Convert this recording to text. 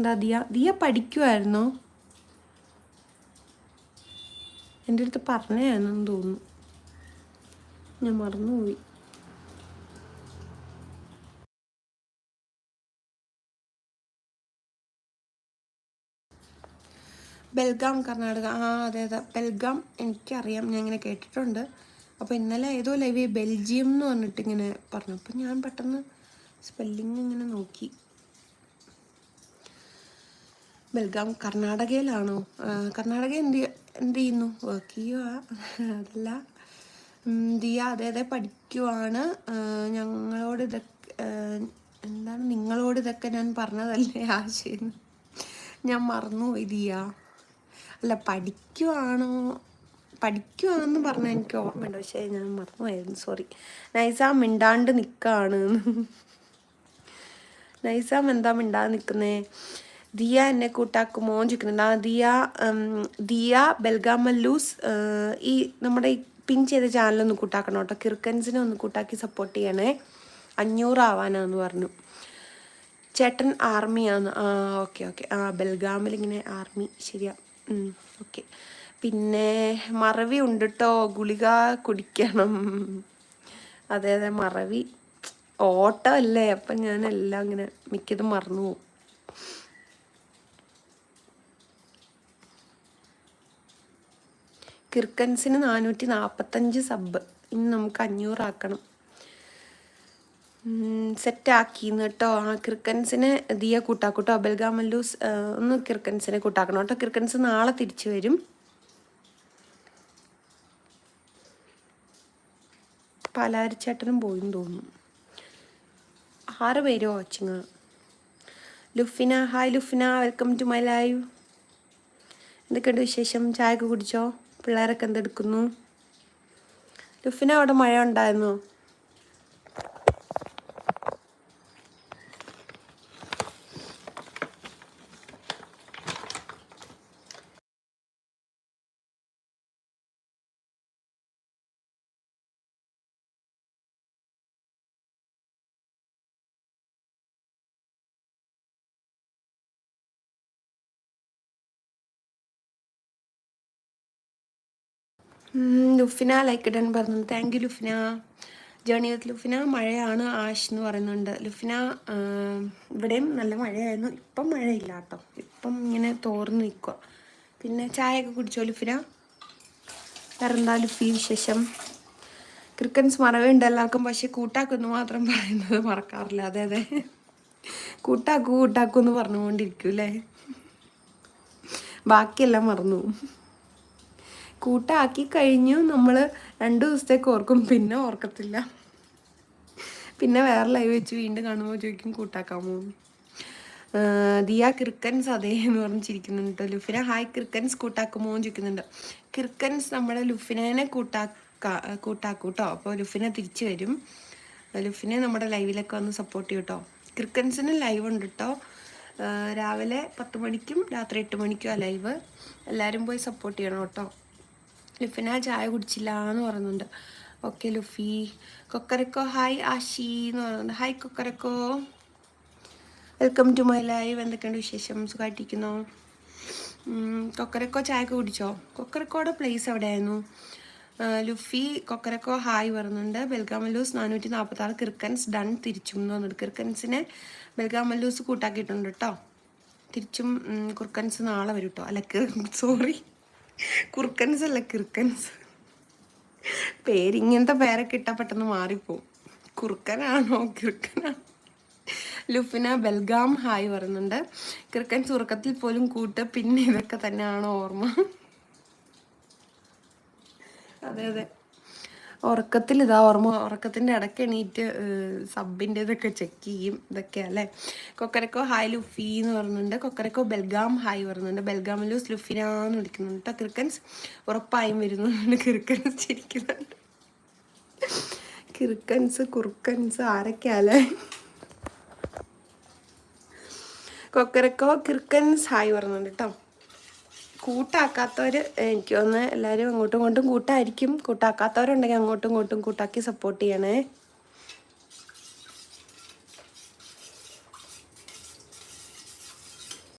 എന്താ ദിയ പഠിക്കുമായിരുന്നോ? എൻ്റെ അടുത്ത് പറഞ്ഞാണെന്ന് തോന്നുന്നു, ഞാൻ മറന്നുപോയി. ബെൽഗാം കർണാടക. അതെ അതെ, ബെൽഗാം എനിക്കറിയാം, ഞാൻ ഇങ്ങനെ കേട്ടിട്ടുണ്ട്. അപ്പോൾ ഇന്നലെ ഏതോ ലൈവ് ബെൽജിയം എന്ന് പറഞ്ഞിട്ട് ഇങ്ങനെ പറഞ്ഞു. അപ്പം ഞാൻ പെട്ടെന്ന് സ്പെല്ലിങ് ഇങ്ങനെ നോക്കി. ബെൽഗാം കർണാടകയിലാണോ? കർണാടക എന്ത് ചെയ്യുന്നു? വർക്ക് ചെയ്യുക അതല്ല. ദിയ അതെ അതെ പഠിക്കുവാണ്. ഞങ്ങളോട് ഇതൊക്കെ എന്താണ് നിങ്ങളോട് ഇതൊക്കെ ഞാൻ പറഞ്ഞതല്ലേ ആശയം, ഞാൻ മറന്നുപോയി ദിയ. അല്ല പഠിക്കുവാണെന്ന് പറഞ്ഞാൽ എനിക്ക് ഓർമ്മയുണ്ട്, പക്ഷേ ഞാൻ മറന്നുപോയായിരുന്നു, സോറി. നൈസാം മിണ്ടാണ്ട് നിൽക്കുകയാണ്. നൈസാം എന്താ മിണ്ടാണ്ട് നിൽക്കുന്നേ? ദിയ എന്നെ കൂട്ടാക്കുമോ ചോദിക്കുന്നുണ്ട്. ദിയ ബെൽഗാമല്ലൂസ് ഈ നമ്മുടെ ഈ പിൻ ചെയ്ത ചാനലൊന്ന് കൂട്ടാക്കണം കേട്ടോ. കിർക്കൻസിനെ ഒന്ന് കൂട്ടാക്കി സപ്പോർട്ട് ചെയ്യണേ. 500 ആവാനാന്ന് പറഞ്ഞു. ചേട്ടൻ ആർമിയാണ്. Okay okay. ബെൽഗാമിൽ ഇങ്ങനെ ആർമി, ശരിയാ. ഓക്കെ. പിന്നെ മറവി ഉണ്ട് കേട്ടോ, ഗുളിക കുടിക്കണം. അതെ അതെ, മറവി ഓട്ടം അല്ലേ, അപ്പം ഞാൻ എല്ലാം ഇങ്ങനെ മിക്കതും മറന്നു പോകും. കിർക്കൻസിന് 445 സബ്, ഇനി നമുക്ക് 500 ആക്കണം. സെറ്റാക്കിന്ന് കേട്ടോ. കിർക്കൻസിനെ ദിയ കൂട്ടാക്കൂട്ടോ. ബെൽഗാമല്ലൂസ് ഒന്ന് കിർക്കൻസിനെ കൂട്ടാക്കണം കേട്ടോ. കിർക്കൻസ് നാളെ തിരിച്ചു വരും. പാലാരിച്ചേട്ടനും പോയിന്ന് തോന്നുന്നു. 6 പേര് watching. Lufina, hi Lufina, welcome to my live. എന്തൊക്കെയുണ്ട് വിശേഷം? ചായ ഒക്കെ കുടിച്ചോ? പിള്ളേരൊക്കെ എന്തെടുക്കുന്നു? ലുഫിന, അവിടെ മഴ ഉണ്ടായിരുന്നോ? ലുഫിന ലൈക്ക് ഇടാൻ പറഞ്ഞു. Thank you Lufina. Journey with Lufina. മഴയാണ് ആഷ് എന്ന് പറയുന്നുണ്ട്. ലുഫിന, ഇവിടെയും നല്ല മഴയായിരുന്നു. ഇപ്പം മഴയില്ല കേട്ടോ, ഇപ്പം ഇങ്ങനെ തോർന്ന് നിൽക്കുക. പിന്നെ ചായയൊക്കെ കുടിച്ചോ ലുഫിന? വേറെന്താ ലുഫി വിശേഷം? ക്രിക്കൻസ് മറവുണ്ട് എല്ലാവർക്കും, പക്ഷെ കൂട്ടാക്കുന്ന് മാത്രം പറയുന്നത് മറക്കാറില്ല. അതെ അതെ, കൂട്ടാക്കൂ എന്ന് പറഞ്ഞുകൊണ്ടിരിക്കും അല്ലേ, ബാക്കിയെല്ലാം മറന്നു. കൂട്ടാക്കി കഴിഞ്ഞു നമ്മൾ 2 ദിവസത്തേക്ക് ഓർക്കും, പിന്നെ ഓർക്കത്തില്ല. പിന്നെ വേറെ ലൈവ് വെച്ച് വീണ്ടും കാണുമ്പോൾ ചോദിക്കും കൂട്ടാക്കാമോ. ദിയ ക്രിക്കൻസ് അതേ എന്ന് പറഞ്ഞിരിക്കുന്നുണ്ട്. ലുഫിന ഹായ്, ക്രിക്കൻസ് കൂട്ടാക്കുമോ എന്ന് ചോദിക്കുന്നുണ്ട്. ക്രിക്കൻസ് നമ്മുടെ ലുഫിനെ കൂട്ടാക്കൂട്ടോ. അപ്പോൾ ലുഫിന തിരിച്ചു വരും. ലുഫിനെ നമ്മുടെ ലൈവിലൊക്കെ വന്ന് സപ്പോർട്ട് ചെയ്യും കേട്ടോ. ക്രിക്കൻസിന് ലൈവ് ഉണ്ട് കേട്ടോ, രാവിലെ 10 മണിക്കും രാത്രി 8 മണിക്കും ആ ലൈവ്. എല്ലാവരും പോയി സപ്പോർട്ട് ചെയ്യണം കേട്ടോ. ലുഫിന ചായ കുടിച്ചില്ല എന്ന് പറയുന്നുണ്ട്. ഓക്കെ ലുഫി. കൊക്കരക്കോ ഹായ് ആഷി എന്ന് പറയുന്നുണ്ട്. ഹായ് കൊക്കരക്കോ, വെൽക്കം ടു മൈ ലൈവ്. എന്തൊക്കെയുണ്ട് വിശേഷം? സുഖമായിട്ടിരിക്കുന്നോ? കൊക്കരക്കോ ചായ ഒക്കെ കുടിച്ചോ? കൊക്കരക്കോയുടെ പ്ലേസ് എവിടെയായിരുന്നു? ലുഫി കൊക്കരക്കോ ഹായ് പറയുന്നുണ്ട്. ബെൽഗാമല്ലൂസ് 446 കിർക്കൻസ് ഡൺ തിരിച്ചും എന്ന് പറഞ്ഞിട്ട്. കിർക്കൻസിനെ ബെൽഗാമല്ലൂസ് കൂട്ടാക്കിയിട്ടുണ്ട് കേട്ടോ. തിരിച്ചും കുർക്കൻസ് നാളെ വരും കേട്ടോ. അല്ല സോറി, കുർക്കൻസ് അല്ല കിർക്കൻസ്. ഇങ്ങനത്തെ പേരൊക്കെ ഇട്ടാൽ പെട്ടെന്ന് മാറിപ്പോവും. കുറുക്കനാണോ കിർക്കനാണോ? ലുഫിന ബെൽഗാം ഹായ് പറയുന്നുണ്ട്. ക്രിക്കൻസ് ഉറക്കത്തിൽ പോലും കൂട്ട്, പിന്നെ ഇതൊക്കെ തന്നെയാണോ ഓർമ്മ? അതെ അതെ, ഉറക്കത്തിൽ ഇതാ ഓർമ്മ. ഉറക്കത്തിൻ്റെ ഇടയ്ക്ക് എണീറ്റ് സബിൻ്റെ ഇതൊക്കെ ചെക്ക് ചെയ്യും. ഇതൊക്കെയാ അല്ലേ. കൊക്കരക്കോ ഹായ് ലുഫി എന്ന് പറയുന്നുണ്ട്. കൊക്കരക്കോ ബെൽഗാം ഹായ് പറയുന്നുണ്ട്. ബെൽഗാമിലൂസ് ലുഫിന എന്ന് വിളിക്കുന്നുണ്ട് കേട്ടോ. ക്രിക്കൻസ് ഉറപ്പായും വരുന്നുണ്ട്. ക്രിക്കൻസ് ചിരിക്കുന്നുണ്ട്. കിർക്കൻസ് കുറുക്കൻസ് ആരൊക്കെയാലേ? കൊക്കരക്കോ കിർക്കൻസ് ഹായ് പറയുന്നുണ്ട് കേട്ടോ. കൂട്ടാക്കാത്തവർ എനിക്ക് തോന്നുന്നു എല്ലാവരും അങ്ങോട്ടും ഇങ്ങോട്ടും കൂട്ടായിരിക്കും. കൂട്ടാക്കാത്തവരുണ്ടെങ്കിൽ അങ്ങോട്ടും ഇങ്ങോട്ടും കൂട്ടാക്കി സപ്പോർട്ട് ചെയ്യണേ.